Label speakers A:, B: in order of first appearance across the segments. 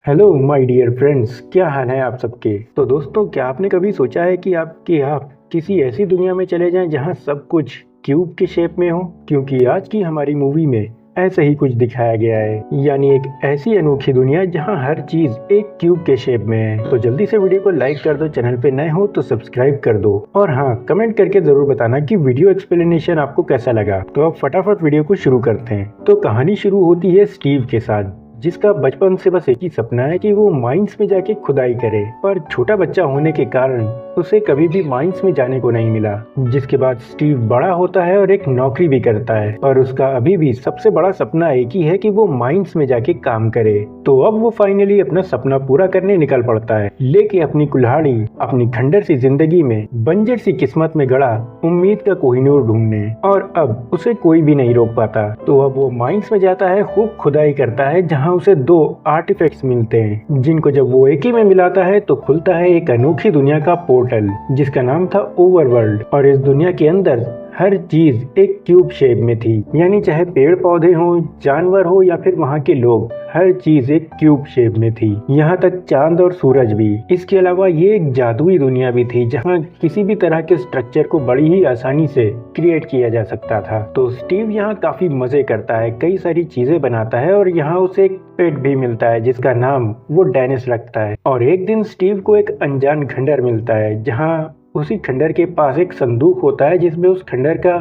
A: Hello my dear friends, क्या हाल है आप सबके। तो दोस्तों, क्या आपने कभी सोचा है कि आप किसी ऐसी दुनिया में चले जाएं जहां सब कुछ क्यूब के शेप में हो। क्योंकि आज की हमारी मूवी में ऐसा ही कुछ दिखाया गया है, यानी एक ऐसी अनोखी दुनिया जहां हर चीज एक क्यूब के शेप में है। तो जल्दी से वीडियो को लाइक कर दो, चैनल पे नए हो तो सब्सक्राइब कर दो, और हाँ, कमेंट करके जरूर बताना कि वीडियो एक्सप्लेनेशन आपको कैसा लगा। तो अब फटाफट वीडियो को शुरू करते हैं। तो कहानी शुरू होती है स्टीव के साथ, जिसका बचपन से बस एक ही सपना है कि वो माइंस में जाके खुदाई करे, पर छोटा बच्चा होने के कारण उसे कभी भी माइंस में जाने को नहीं मिला। जिसके बाद स्टीव बड़ा होता है और एक नौकरी भी करता है, और उसका अभी भी सबसे बड़ा सपना एक ही है कि वो माइंस में जाके काम करे। तो अब वो फाइनली अपना सपना पूरा करने निकल पड़ता है, लेके अपनी कुल्हाड़ी अपनी खंडर सी जिंदगी में बंजर सी किस्मत में गड़ा उम्मीद का कोहिनूर ढूंढने, और अब उसे कोई भी नहीं रोक पाता। तो अब वो माइंस में जाता है, खूब खुदाई करता है, जहाँ उसे दो आर्टिफैक्ट्स मिलते हैं, जिनको जब वो एक ही में मिलाता है तो खुलता है एक अनोखी दुनिया का पोर्टल, जिसका नाम था ओवरवर्ल्ड। और इस दुनिया के अंदर हर चीज एक क्यूब शेप में थी, यानी चाहे पेड़ पौधे हो, जानवर हो या फिर वहाँ के लोग, हर चीज एक क्यूब शेप में थी। यहाँ तक चांद और सूरज भी। इसके अलावा ये एक जादुई दुनिया भी थी, जहाँ किसी भी तरह के स्ट्रक्चर को बड़ी ही आसानी से क्रिएट किया जा सकता था। तो स्टीव यहाँ काफी मजे करता है, कई सारी चीजें बनाता है, और यहाँ उसे एक पेट भी मिलता है जिसका नाम वो डेनिस रखता है। और एक दिन स्टीव को एक अनजान खंडर मिलता है, जहाँ उसी खंडर के पास एक संदूक होता है, जिसमें उस खंडर का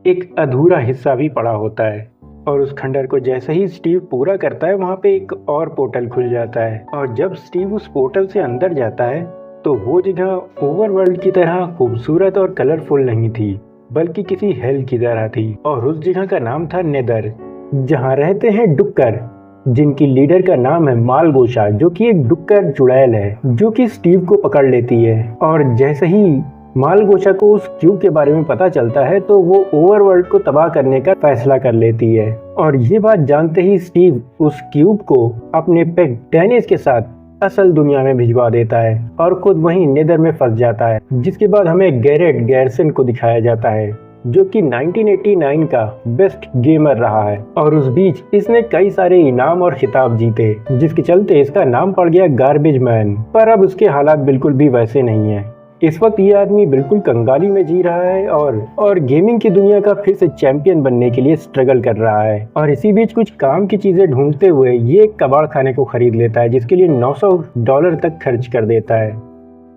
A: एक अधूरा हिस्सा भी पड़ा होता है। और उस खंडर को जैसे ही स्टीव पूरा करता है, वहाँ पे एक और पोर्टल खुल जाता है। और जब स्टीव उस पोर्टल से अंदर जाता है तो वो जगह ओवरवर्ल्ड की तरह खूबसूरत और कलरफुल नहीं थी, बल्कि किसी हेल की तरह थी। और उस जगह का नाम था नेदर, जहाँ रहते हैं डुक्कर, जिनकी लीडर का नाम है मालगोशा, जो कि एक डुक्कर चुड़ैल है, जो कि स्टीव को पकड़ लेती है। और जैसे ही मालगोशा को उस क्यूब के बारे में पता चलता है तो वो ओवरवर्ल्ड को तबाह करने का फैसला कर लेती है। और ये बात जानते ही स्टीव उस क्यूब को अपने पेट डेनिस के साथ असल दुनिया में भिजवा देता है, और खुद वहीं नेदर में फंस जाता है। जिसके बाद हमें गैरेट गैरसन को दिखाया जाता है, जो कि 1989 का बेस्ट गेमर रहा है, और उस बीच इसने कई सारे इनाम और खिताब जीते, जिसके चलते इसका नाम पड़ गया गार्बेज मैन। पर अब उसके हालात बिल्कुल भी वैसे नहीं है। इस वक्त ये आदमी बिल्कुल कंगाली में जी रहा है, और गेमिंग की दुनिया का फिर से चैंपियन बनने के लिए स्ट्रगल कर रहा है। और इसी बीच कुछ काम की चीजें ढूंढते हुए ये एक कबाड़ खाने को खरीद लेता है, जिसके लिए $900 तक खर्च कर देता है।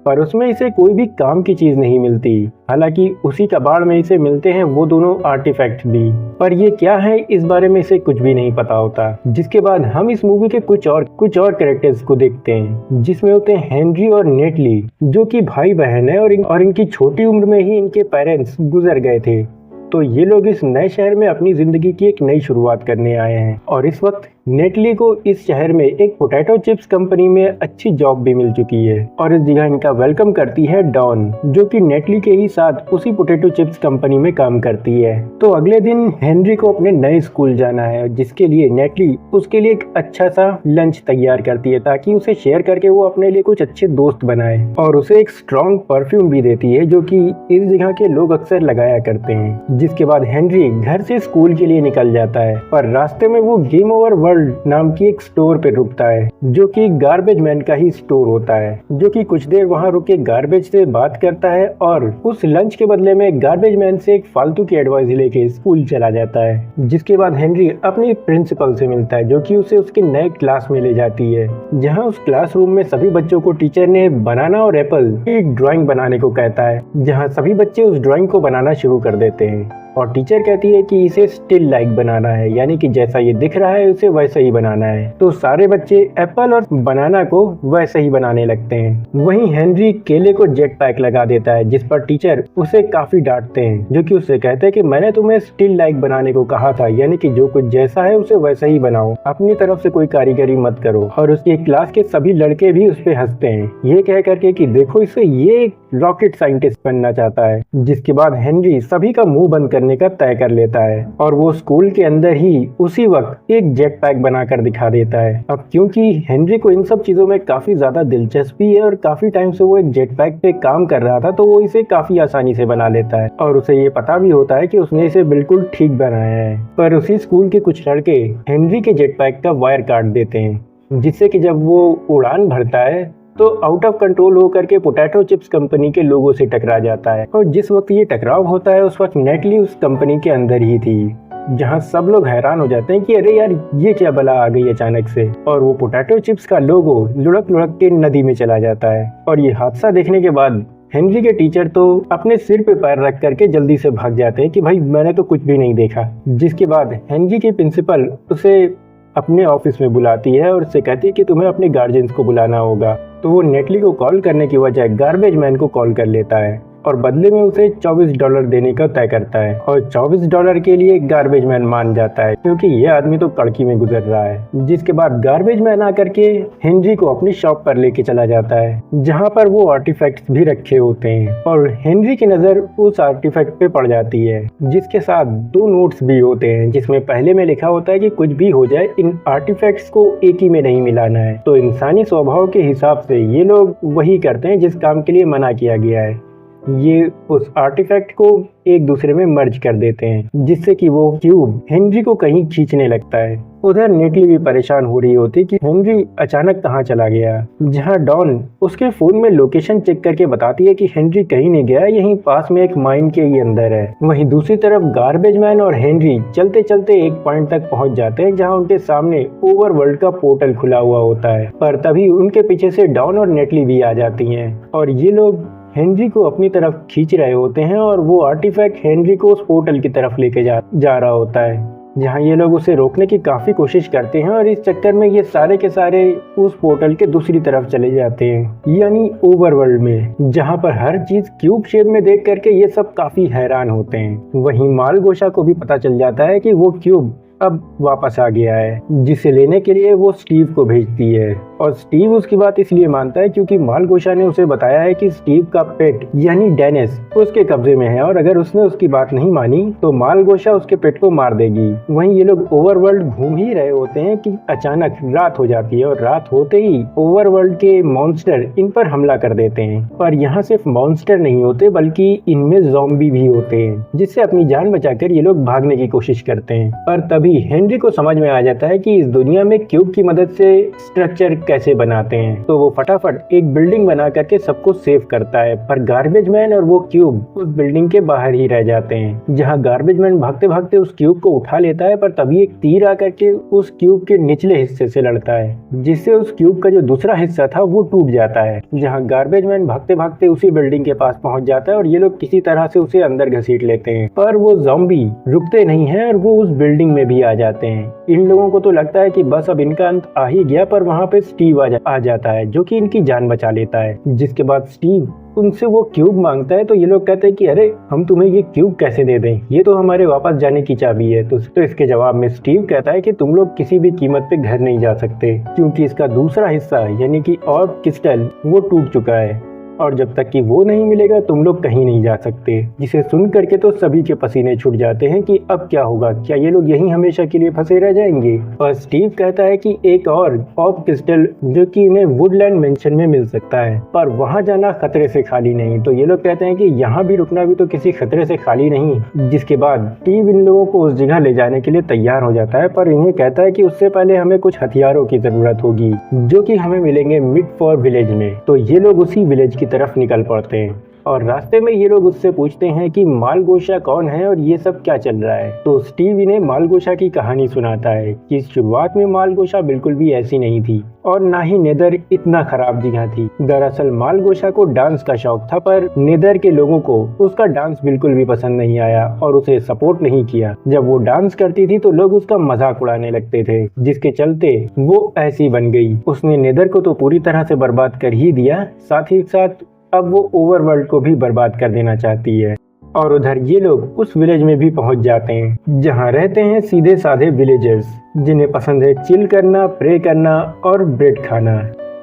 A: पर उसमें इसे कोई भी काम की चीज नहीं मिलती। हालांकि उसी कबाड़ में इसे मिलते हैं वो दोनों आर्टिफैक्ट भी, पर ये क्या है इस बारे में इसे कुछ भी नहीं पता होता। जिसके बाद हम इस मूवी के कुछ और कैरेक्टर्स को देखते हैं, जिसमें होते हैं हेनरी और नेटली, जो कि भाई बहन है, और इनकी छोटी उम्र में ही इनके पेरेंट्स गुजर गए थे। तो ये लोग इस नए शहर में अपनी जिंदगी की एक नई शुरुआत करने आए हैं, और इस वक्त नेटली को इस शहर में एक पोटैटो चिप्स कंपनी में अच्छी जॉब भी मिल चुकी है। और इस जगह इनका वेलकम करती है डॉन, जो कि नेटली के ही साथ उसी पोटैटो चिप्स कंपनी में काम करती है। तो अगले दिन हेनरी को अपने नए स्कूल जाना है, जिसके लिए नेटली उसके लिए एक अच्छा सा लंच तैयार करती है, ताकि उसे शेयर करके वो अपने लिए कुछ अच्छे दोस्त बनाए। और उसे एक स्ट्रॉन्ग परफ्यूम भी देती है, जो कि इस जगह के लोग अक्सर लगाया करते हैं। जिसके बाद हेनरी घर से स्कूल के लिए निकल जाता है, पर रास्ते में वो गेम ओवर वर्ल्ड नाम की एक स्टोर पे रुकता है, जो कि गार्बेज मैन का ही स्टोर होता है, जो कि कुछ देर वहाँ रुके गार्बेज से बात करता है, और उस लंच के बदले में गार्बेज मैन से एक फालतू की एडवाइस लेके स्कूल चला जाता है। जिसके बाद हेनरी अपनी प्रिंसिपल से मिलता है, जो कि उसे उसके नए क्लास में ले जाती है, जहाँ उस क्लासरूम में सभी बच्चों को टीचर ने बनाना और एप्पल की ड्राइंग बनाने को कहता है, जहाँ सभी बच्चे उस ड्राइंग को बनाना शुरू कर देते हैं। और टीचर कहती है कि इसे स्टिल लाइक बनाना है, यानी कि जैसा ये दिख रहा है उसे वैसे ही बनाना है। तो सारे बच्चे एप्पल और बनाना को वैसे ही बनाने लगते हैं। वहीं हेनरी केले को जेट पैक लगा देता है, जिस पर टीचर उसे काफी डांटते हैं, जो कि उससे कहते हैं कि मैंने तुम्हें स्टिल लाइक बनाने को कहा था, यानी कि जो कुछ जैसा है उसे वैसा ही बनाओ, अपनी तरफ से कोई कारीगरी मत करो। और उसके क्लास के सभी लड़के भी उस पर हंसते हैं, ये कह करके कि देखो इसे ये रॉकेट साइंटिस्ट बनना चाहता है। जिसके बाद हेनरी सभी का मुंह बंद करने का तय कर लेता है, और वो स्कूल के अंदर ही उसी वक्त एक जेट पैक बनाकर दिखा देता है। अब क्योंकि हेनरी को इन सब चीजों में काफी ज्यादा दिलचस्पी है, और काफी टाइम से वो एक जेट पैक पे काम कर रहा था, तो वो इसे काफी आसानी से बना लेता है, और उसे ये पता भी होता है कि उसने इसे बिल्कुल ठीक बनाया है। पर उसी स्कूल के कुछ लड़के हेनरी के जेट पैक का वायर काट देते हैं, जिससे कि जब वो उड़ान भरता है तो आउट ऑफ कंट्रोल होकर के पोटैटो चिप्स कंपनी के लोगों से टकरा जाता है। और जिस वक्त ये टकराव होता है उस वक्त नेटली उस कंपनी के अंदर ही थी, जहां सब लोग हैरान हो जाते हैं कि अरे यार ये क्या बला आ गई अचानक से। और वो पोटैटो चिप्स का लोगो लुढ़क लुढ़क के नदी में चला जाता है। और ये हादसा देखने के बाद हेनरी के टीचर तो अपने सिर पे पैर रख करके जल्दी से भाग जाते हैं कि भाई मैंने तो कुछ भी नहीं देखा। जिसके बाद हेनरी की प्रिंसिपल उसे अपने ऑफिस में बुलाती है और उससे कहती है कि तुम्हें अपने गार्जियंस को बुलाना होगा। तो वो नेटली को कॉल करने की बजाय गार्बेज मैन को कॉल कर लेता है और बदले में उसे $24 देने का तय करता है। और $24 के लिए गार्बेज मैन मान जाता है क्योंकि ये आदमी तो कड़की में गुजर रहा है। जिसके बाद गार्बेज मैन आकर के हेनरी को अपनी शॉप पर लेके चला जाता है, जहाँ पर वो आर्टिफैक्ट्स भी रखे होते हैं। और हेनरी की नजर उस आर्टिफैक्ट पे पड़ जाती है, जिसके साथ 2 नोट्स भी होते हैं, जिसमें पहले में लिखा होता है कि कुछ भी हो जाए इन आर्टिफैक्ट्स को एक ही में नहीं मिलाना है। तो इंसानी स्वभाव के हिसाब से ये लोग वही करते हैं जिस काम के लिए मना किया गया है। ये उस आर्टिफैक्ट को एक दूसरे में मर्ज कर देते हैं, जिससे कि वो क्यूब हेनरी को कहीं खींचने लगता है। उधर नेटली भी परेशान हो रही होती कि हेनरी अचानक कहाँ चला गया, जहाँ डॉन उसके फोन में लोकेशन चेक करके बताती है कि हेनरी कहीं नहीं गया, यहीं पास में एक माइन के ही अंदर है। वहीं दूसरी तरफ गार्बेज मैन और हेनरी चलते चलते एक पॉइंट तक पहुंच जाते हैं, जहाँ उनके सामने ओवरवर्ल्ड का पोर्टल खुला हुआ होता है। पर तभी उनके पीछे से डॉन और नेटली भी आ जाती हैं और ये लोग हेनरी को अपनी तरफ खींच रहे होते हैं और वो आर्टिफैक्ट हेनरी को उस पोर्टल की तरफ लेके जा रहा होता है, जहाँ ये लोग उसे रोकने की काफी कोशिश करते हैं। और इस चक्कर में ये सारे के सारे उस पोर्टल के दूसरी तरफ चले जाते हैं, यानी ओवरवर्ल्ड में, जहाँ पर हर चीज क्यूब शेप में देख करके ये सब काफी हैरान होते हैं। वहीं मालगोशा को भी पता चल जाता है कि वो क्यूब अब वापस आ गया है, जिसे लेने के लिए वो स्टीव को भेजती है। और स्टीव उसकी बात इसलिए मानता है क्योंकि मालगोशा ने उसे बताया है कि स्टीव का पेट यानी डेनिस उसके कब्जे में है और अगर उसने उसकी बात नहीं मानी तो मालगोशा उसके पेट को मार देगी। वहीं ये लोग ओवरवर्ल्ड घूम ही रहे होते हैं कि अचानक रात हो जाती है और रात होते ही ओवरवर्ल्ड के मॉन्स्टर इन पर हमला कर देते हैं। और यहाँ सिर्फ मॉन्स्टर नहीं होते बल्कि इनमें ज़ॉम्बी भी होते हैं, जिससे अपनी जान बचाकर ये लोग भागने की कोशिश करते हैं। पर तभी हेनरी को समझ में आ जाता है कि इस दुनिया में क्यूब की मदद से स्ट्रक्चर कैसे बनाते हैं। तो वो फटाफट एक बिल्डिंग बना करके सबको सेव करता है। पर गार्बेज मैन और वो क्यूब उस बिल्डिंग के बाहर ही रह जाते हैं, जहाँ गार्बेज मैन भागते भागते उस क्यूब को उठा लेता है। पर तभी एक तीर आकर के उस क्यूब के निचले हिस्से से लड़ता है, जिससे उस क्यूब का जो दूसरा हिस्सा था वो टूट जाता है। जहाँ गार्बेज मैन भागते भागते उसी बिल्डिंग के पास पहुंच जाता है और ये लोग किसी तरह से उसे अंदर घसीट लेते हैं। पर वो ज़ॉम्बी रुकते नहीं है और वो उस बिल्डिंग में भी आ जाते हैं। इन लोगों को तो लगता है कि बस अब इनका अंत आ ही गया, पर वहाँ पे स्टीव आ जाता है, जो कि इनकी जान बचा लेता है। जिसके बाद स्टीव उनसे वो क्यूब मांगता है, तो ये लोग कहते हैं कि अरे हम तुम्हें ये क्यूब कैसे दे दें, ये तो हमारे वापस जाने की चाबी है। तो इसके जवाब में स्टीव कहता है कि तुम लोग किसी भी कीमत पे घर नहीं जा सकते, क्योंकि इसका दूसरा हिस्सा यानी कि ऑर्ब क्रिस्टल वो टूट चुका है और जब तक कि वो नहीं मिलेगा तुम लोग कहीं नहीं जा सकते। जिसे सुन करके तो सभी के पसीने छूट जाते हैं कि अब क्या होगा, क्या ये लोग यहीं हमेशा के लिए फंसे रह जाएंगे। और स्टीव कहता है कि एक और ऑफ क्रिस्टल जो कि इन्हें वुडलैंड मेंशन में मिल सकता है, पर वहां जाना खतरे से खाली नहीं। तो ये लोग कहते हैं कि यहाँ भी रुकना भी तो किसी खतरे से खाली नहीं। जिसके बाद स्टीव इन लोगों को उस जगह ले जाने के लिए तैयार हो जाता है, पर इन्हें कहता है कि उससे पहले हमें कुछ हथियारों की जरूरत होगी, जो कि हमें मिलेंगे मिडफॉर विलेज में। तो ये लोग उसी विलेज की तरफ निकल पड़ते हैं और रास्ते में ये लोग उससे पूछते हैं कि मालगोशा कौन है और ये सब क्या चल रहा है। तो स्टीव इन्हें मालगोशा की कहानी सुनाता है कि शुरुआत में मालगोशा बिल्कुल भी ऐसी नहीं थी और ना ही नेदर इतना खराब जगह थी। दरअसल मालगोशा को डांस का शौक था, पर नेदर के लोगों को उसका डांस बिल्कुल भी पसंद नहीं आया और उसे सपोर्ट नहीं किया। जब वो डांस करती थी तो लोग उसका मजाक उड़ाने लगते थे, जिसके चलते वो ऐसी बन गई। उसने नेदर को तो पूरी तरह से बर्बाद कर ही दिया, साथ ही साथ अब वो ओवरवर्ल्ड को भी बर्बाद कर देना चाहती है। और उधर ये लोग उस विलेज में भी पहुंच जाते हैं, जहां रहते हैं सीधे साधे विलेजर्स, जिन्हें पसंद है चिल करना, प्रे करना और ब्रेड खाना।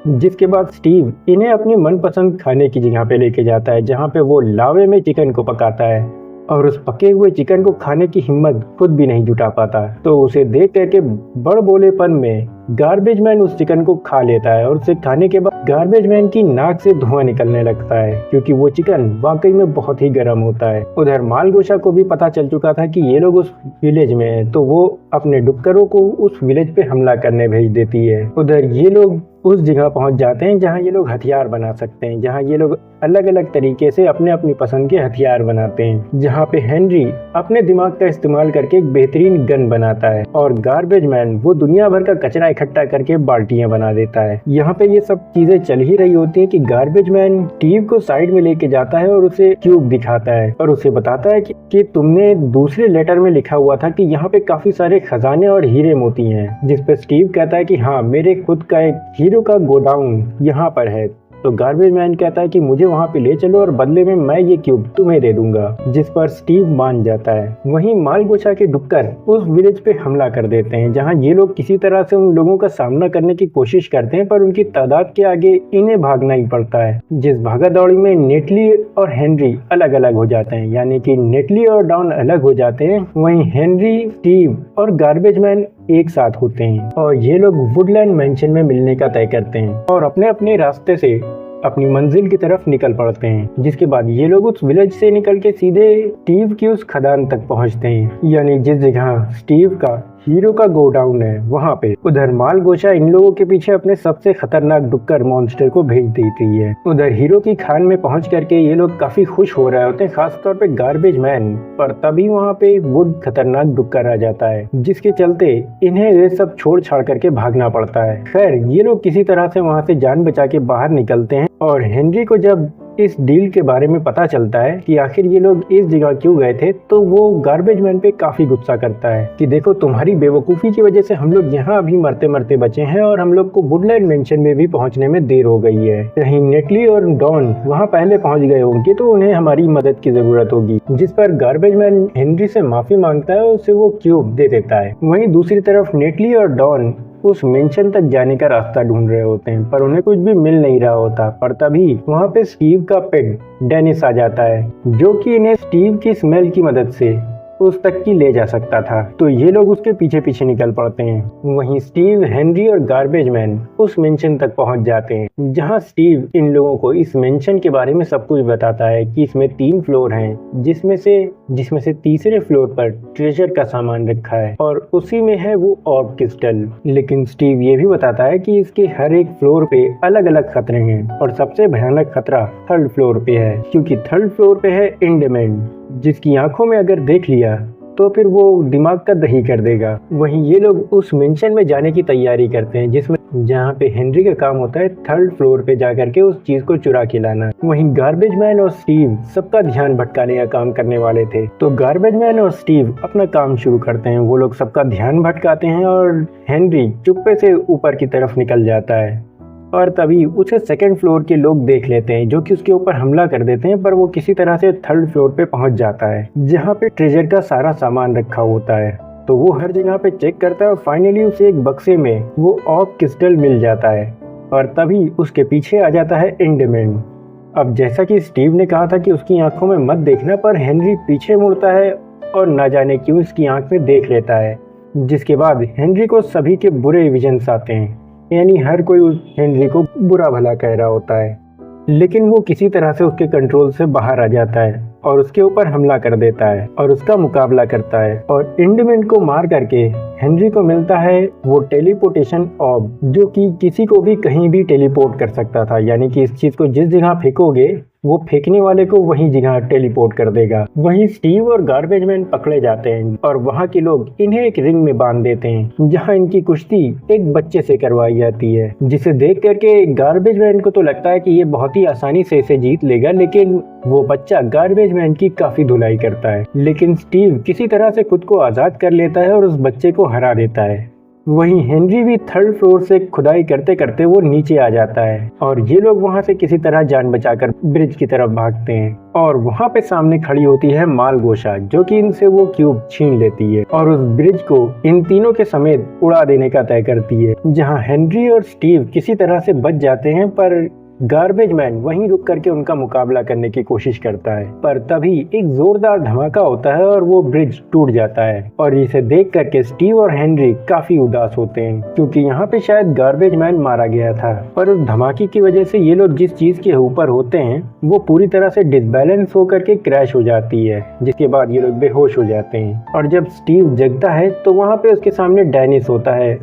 A: जिसके बाद स्टीव इन्हें अपनी मनपसंद खाने की जगह पे लेके जाता है, जहां पे वो लावे में चिकन को पकाता है और उस पके हुए चिकन को खाने की हिम्मत खुद भी नहीं जुटा पाता। तो उसे देख करके बड़ बोलेपन में गार्बेज मैन उस चिकन को खा लेता है और उसे खाने के बाद गार्बेज मैन की नाक से धुआं निकलने लगता है क्योंकि वो चिकन वाकई में बहुत ही गर्म होता है। उधर मालगोशा को भी पता चल चुका था कि ये लोग उस विलेज में हैं, तो वो अपने डुक्करों को उस विलेज पे हमला करने भेज देती है। उधर ये लोग उस जगह पहुंच जाते हैं जहां ये लोग हथियार बना सकते हैं, जहां ये लोग अलग अलग तरीके से अपने अपनी पसंद के हथियार बनाते हैं, जहां पे हेनरी अपने दिमाग का इस्तेमाल करके एक बेहतरीन गन बनाता है और गार्बेज मैन वो दुनिया भर का कचरा इकट्ठा करके बाल्टियां बना देता है। यहाँ पे ये सब चीजें चल ही रही होती है कि गार्बेज मैन स्टीव को साइड में लेके जाता है और उसे क्यूब दिखाता है और उसे बताता है कि तुमने दूसरे लेटर में लिखा हुआ था कि यहाँ पे काफी सारे खजाने और हीरे मोती हैं, जिस पे स्टीव कहता है कि हाँ, मेरे खुद का एक हीरो का गोडाउन यहाँ पर है। तो गार्बेज मैन कहता है कि मुझे वहाँ पे ले चलो और बदले में मैं ये क्यूब तुम्हें दे दूंगा, जिस पर स्टीव मान जाता है। वहीं मालगोशा के डुक्कर उस विलेज पे हमला कर देते हैं, जहाँ ये लोग किसी तरह से उन लोगों का सामना करने की कोशिश करते हैं, पर उनकी तादाद के आगे इन्हें भागना ही पड़ता है। जिस भागा दौड़ी में नेटली और हेनरी अलग अलग हो जाते हैं, यानी कि नेटली और डॉन अलग हो जाते हैं, वहीं हेनरी, स्टीव और गार्बेज मैन एक साथ होते हैं और ये लोग वुडलैंड मैंशन में मिलने का तय करते हैं और अपने अपने रास्ते से अपनी मंजिल की तरफ निकल पड़ते हैं। जिसके बाद ये लोग उस विलेज से निकल के सीधे स्टीव की उस खदान तक पहुंचते हैं, यानी जिस जगह स्टीव का हीरो का गोडाउन है वहाँ पे। उधर मालगोशा इन लोगों के पीछे अपने सबसे खतरनाक डुक्कर मॉन्स्टर को भेज देती है। उधर हीरो की खान में पहुंच करके ये लोग काफी खुश हो रहे होते हैं, खासतौर पे गार्बेज मैन, पर तभी वहाँ पे वुड खतरनाक डुक्कर आ जाता है, जिसके चलते इन्हें ये सब छोड़ छाड़ करके भागना पड़ता है। खैर, ये लोग किसी तरह से वहाँ से जान बचा के बाहर निकलते हैं और हेनरी को जब इस डील के बारे में पता चलता है कि आखिर ये लोग इस जगह क्यों गए थे, तो वो गार्बेज मैन पे काफी गुस्सा करता है कि देखो, तुम्हारी बेवकूफी की वजह से हम लोग यहाँ अभी मरते मरते बचे हैं और हम लोग को वुडलैंड मेंशन में भी पहुँचने में देर हो गई है। कहीं नेटली और डॉन वहाँ पहले पहुँच गए होंगे तो उन्हें हमारी मदद की जरूरत होगी, जिस पर गार्बेज मैन हेनरी से माफी मांगता है और उसे वो क्यूब दे देता है। वहीं दूसरी तरफ नेटली और डॉन उस मेंशन तक जाने का रास्ता ढूंढ रहे होते हैं, पर उन्हें कुछ भी मिल नहीं रहा होता। पर तभी वहाँ पे स्टीव का पेट डेनिस आ जाता है, जो कि इन्हें स्टीव की स्मेल की मदद से उस तक की ले जा सकता था। तो ये लोग उसके पीछे पीछे निकल पड़ते हैं। वहीं स्टीव, हेनरी और गार्बेज मैन उस मेंशन तक पहुंच जाते हैं, जहां स्टीव इन लोगों को इस मेंशन के बारे में सब कुछ बताता है कि इसमें 3 फ्लोर हैं, जिसमें से तीसरे फ्लोर पर ट्रेजर का सामान रखा है और उसी में है वो ऑर्ब क्रिस्टल। लेकिन स्टीव ये भी बताता है कि इसके हर एक फ्लोर पे अलग अलग खतरे हैं और सबसे भयानक खतरा 3rd फ्लोर पे है, क्योंकि 3rd फ्लोर पे है एंडरमैन, जिसकी आंखों में अगर देख लिया तो फिर वो दिमाग का दही कर देगा। वहीं ये लोग उस मेंशन में जाने की तैयारी करते हैं, जिसमें जहाँ पे हेनरी का काम होता है 3rd फ्लोर पे जाकर के उस चीज को चुरा के लाना। वहीं गार्बेज मैन और स्टीव सबका ध्यान भटकाने का काम करने वाले थे, तो गार्बेज मैन और स्टीव अपना काम शुरू करते हैं। वो लोग सबका ध्यान भटकाते हैं और हेनरी चुप्पे से ऊपर की तरफ निकल जाता है और तभी उसे 2nd फ्लोर के लोग देख लेते हैं, जो कि उसके ऊपर हमला कर देते हैं। पर वो किसी तरह से 3rd फ्लोर पे पहुंच जाता है, जहाँ पे ट्रेजर का सारा सामान रखा होता है। तो वो हर जगह पे चेक करता है और फाइनली उसे एक बक्से में वो ऑर्ब क्रिस्टल मिल जाता है और तभी उसके पीछे आ जाता है एंडरमैन। अब जैसा कि स्टीव ने कहा था कि उसकी आंखों में मत देखना, पर हेनरी पीछे मुड़ता है और ना जाने क्यों इसकी आंख में देख लेता है, जिसके बाद हेनरी को सभी के बुरे विजन्स आते हैं, यानी हर कोई उस हेनरी को बुरा भला कह रहा होता है। लेकिन वो किसी तरह से उसके कंट्रोल से बाहर आ जाता है और उसके ऊपर हमला कर देता है और उसका मुकाबला करता है और एंडरमैन को मार करके हेनरी को मिलता है वो टेलीपोर्टेशन ऑर्ब, जो कि किसी को भी कहीं भी टेलीपोर्ट कर सकता था, यानी कि इस चीज को जिस जगह फेंकोगे वो फेंकने वाले को वही जगह टेलीपोर्ट कर देगा। वहीं स्टीव और गार्बेज मैन पकड़े जाते हैं और वहाँ के लोग इन्हें एक रिंग में बांध देते हैं, जहाँ इनकी कुश्ती एक बच्चे से करवाई जाती है, जिसे देख करके गार्बेज मैन को तो लगता है कि ये बहुत ही आसानी से इसे जीत लेगा, लेकिन वो बच्चा गार्बेज मैन की काफी धुलाई करता है। लेकिन स्टीव किसी तरह से खुद को आजाद कर लेता है और उस बच्चे को हरा देता है। वहीं हेनरी भी 3rd फ्लोर से खुदाई करते करते वो नीचे आ जाता है और ये लोग वहां से किसी तरह जान बचाकर ब्रिज की तरफ भागते हैं और वहां पे सामने खड़ी होती है मालगोशा, जो कि इनसे वो क्यूब छीन लेती है और उस ब्रिज को इन तीनों के समेत उड़ा देने का तय करती है, जहां हेनरी और स्टीव किसी तरह से बच जाते हैं, पर गार्बेज मैन वहीं रुक करके उनका मुकाबला करने की कोशिश करता है, पर तभी एक जोरदार धमाका होता है और वो ब्रिज टूट जाता है। और इसे देख करके स्टीव और हेनरी काफी उदास होते हैं, क्योंकि यहाँ पे शायद गार्बेज मैन मारा गया था। पर उस धमाके की वजह से ये लोग जिस चीज के ऊपर होते हैं वो पूरी तरह से डिसबैलेंस होकर के क्रैश हो जाती है, जिसके बाद ये लोग बेहोश हो जाते हैं। और जब स्टीव जगता है तो वहाँ पे उसके सामने डेनिस होता है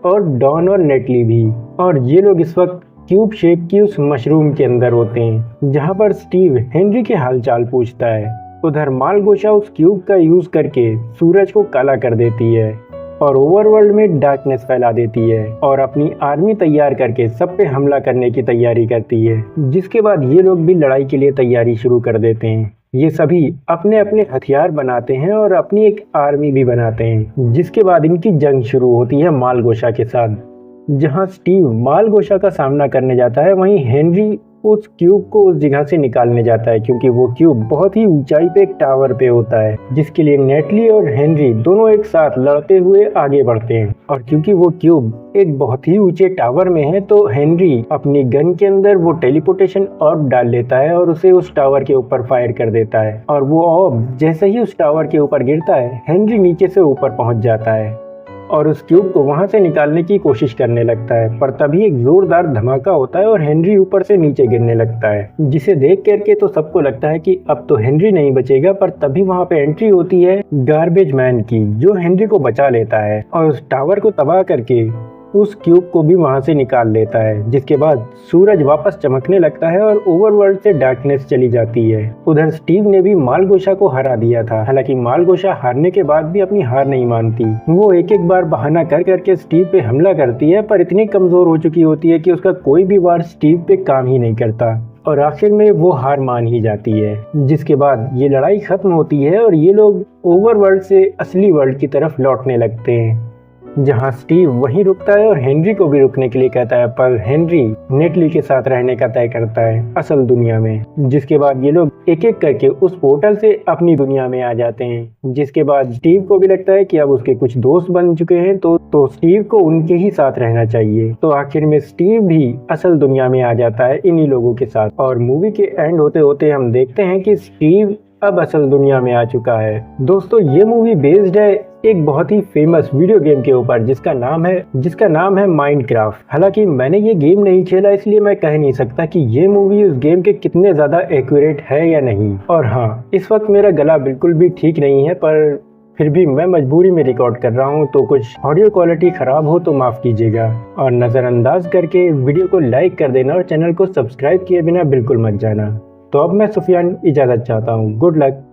A: और डॉन और नेटली भी। और ये लोग इस वक्त क्यूब शेप की उस मशरूम के अंदर होते हैं, जहाँ पर स्टीव हेनरी के हालचाल पूछता है। उधर मालगोशा उस क्यूब का यूज करके सूरज को काला कर देती है और ओवरवर्ल्ड में डार्कनेस फैला देती है और अपनी आर्मी तैयार करके सब पे हमला करने की तैयारी करती है। जिसके बाद ये लोग भी लड़ाई के लिए तैयारी शुरू कर देते हैं। ये सभी अपने अपने हथियार बनाते हैं और अपनी एक आर्मी भी बनाते हैं। जिसके बाद इनकी जंग शुरू होती है मालगोशा के साथ। जहां स्टीव मालगोशा का सामना करने जाता है, वहीं हेनरी उस क्यूब को उस जगह से निकालने जाता है, क्योंकि वो क्यूब बहुत ही ऊंचाई पे एक टावर पे होता है, जिसके लिए नेटली और हेनरी दोनों एक साथ लड़ते हुए आगे बढ़ते हैं। और क्योंकि वो क्यूब एक बहुत ही ऊंचे टावर में है, तो हेनरी अपनी गन के अंदर वो टेलीपोर्टेशन ऑर्ब डाल लेता है और उसे उस टावर के ऊपर फायर कर देता है। और वो ऑर्ब जैसे ही उस टावर के ऊपर गिरता है, हेनरी नीचे से ऊपर पहुंच जाता है और उस क्यूब को वहां से निकालने की कोशिश करने लगता है। पर तभी एक जोरदार धमाका होता है और हेनरी ऊपर से नीचे गिरने लगता है, जिसे देख करके तो सबको लगता है कि अब तो हेनरी नहीं बचेगा। पर तभी वहां पे एंट्री होती है गार्बेज मैन की, जो हेनरी को बचा लेता है और उस टावर को तबाह करके उस क्यूब को भी वहां से निकाल लेता है। जिसके बाद सूरज वापस चमकने लगता है और ओवरवर्ल्ड से डार्कनेस चली जाती है। उधर स्टीव ने भी मालगोशा को हरा दिया था। हालांकि मालगोशा हारने के बाद भी अपनी हार नहीं मानती। वो एक एक बार बहाना कर करके स्टीव पे हमला करती है, पर इतनी कमजोर हो चुकी होती है कि उसका कोई भी वार स्टीव पे काम ही नहीं करता और आखिर में वो हार मान ही जाती है। जिसके बाद ये लड़ाई खत्म होती है और ये लोग ओवरवर्ल्ड से असली वर्ल्ड की तरफ लौटने लगते हैं, जहां स्टीव वहीं रुकता है और हेनरी को भी रुकने के लिए कहता है। पर हेनरी नेटली के साथ रहने का तय करता है असल दुनिया में। जिसके बाद ये लोग एक एक करके उस पोर्टल से अपनी दुनिया में आ जाते हैं। जिसके बाद स्टीव को भी लगता है कि अब उसके कुछ दोस्त बन चुके हैं, तो स्टीव को उनके ही साथ रहना चाहिए। तो आखिर में स्टीव भी असल दुनिया में आ जाता है इन्हीं लोगों के साथ। और मूवी के एंड होते होते हम देखते हैं कि स्टीव अब असल दुनिया में आ चुका है। दोस्तों, ये मूवी बेस्ड है एक बहुत ही फेमस वीडियो गेम के ऊपर, जिसका नाम है माइनक्राफ्ट। हालांकि मैंने ये गेम नहीं खेला, इसलिए मैं कह नहीं सकता कि ये मूवी उस गेम के कितने ज्यादा एक्यूरेट है या नहीं। और हाँ, इस वक्त मेरा गला बिल्कुल भी ठीक नहीं है, पर फिर भी मैं मजबूरी में रिकॉर्ड कर रहा हूँ, तो कुछ ऑडियो क्वालिटी खराब हो तो माफ कीजिएगा। और नजरअंदाज करके वीडियो को लाइक कर देना और चैनल को सब्सक्राइब किए बिना बिल्कुल मत जाना। तो अब मैं सुफियान इजाजत चाहता हूँ। Good luck.